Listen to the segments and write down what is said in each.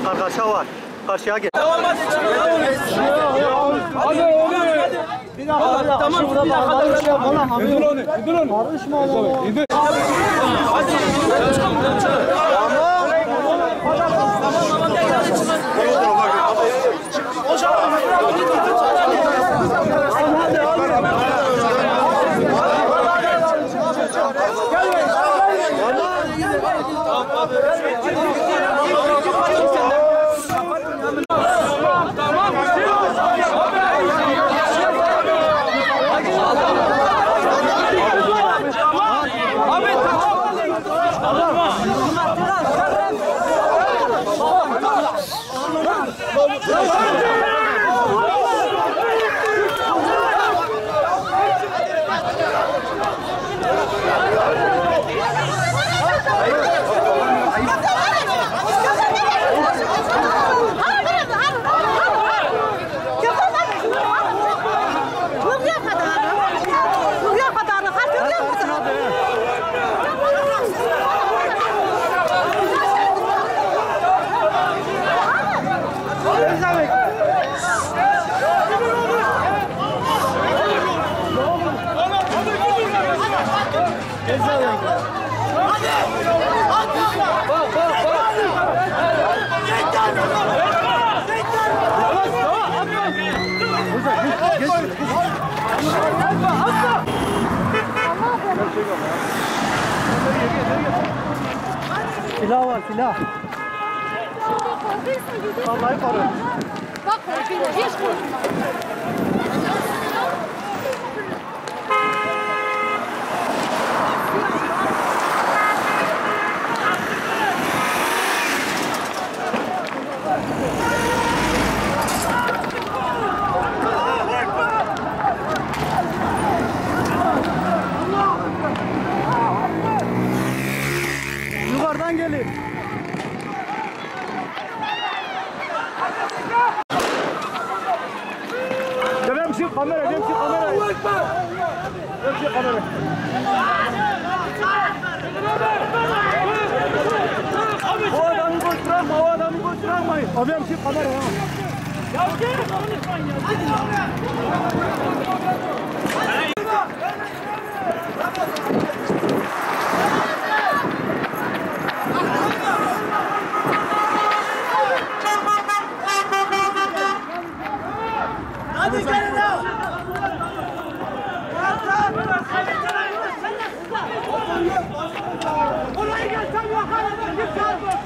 Kargaşa var. Karşıya gel. Hadi oğlum. Bir dakika. Tamam. Bir dakika. İndir onu. İndir onu. Karışma oğlum. İndir. Hadi. Silah var, silah. Vallahi korun. Bak korkuyor, hiç korkma. Yukarıdan gelin. Demşik kamera, demşik kamera. Allahu Ekber. Demşik kamera. O adamı koşturma, o adamı koşturmayın. Abi demşik kamera ya. Ya gel konuşman ya. Hadi gelin ya. Oraya gel sen yakalama. Git saat olsun.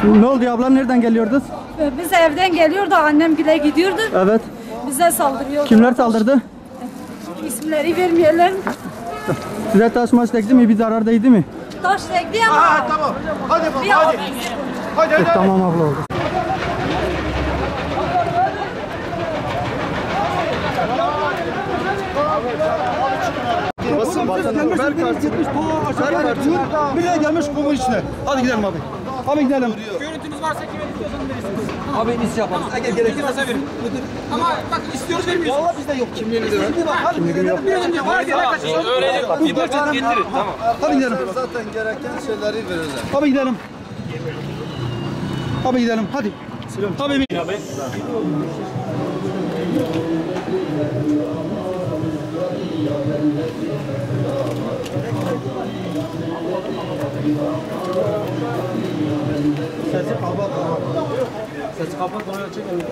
Ne oldu abla? Nereden geliyordunuz? Biz evden geliyordu, annem güle gidiyordu. Evet. Bize saldırıyordu. Kimler saldırdı? İsimleri vermeyelim. Size taş maç tekti mi? Bir zarar değdi mi? Taş tekti ama. Tamam. Hadi baba hadi. Hadi. Tamam abla oldu. Basın gelmiş, ver kartını. Ver kartını. Bir de gelmiş kumun içine. Hadi gidelim abi. Abi gidelim. Görüntünüz varsa kime istiyorsanız verirsiniz. Abi biz yapalım. Peki nasıl verin? Ama bak istiyoruz vermiyorsunuz. Vallahi bizde yok. Kimliğinizi ver. Hadi gidelim. Bir önce var diye kaçışıyoruz. Bir bakın getirin. Tamam. Hadi gidelim. Zaten gereken şeyleri verirler. Hadi gidelim. Hadi gidelim. Hadi. Tabii. Sesi kapat. Sesi kapat. Onu çekelim.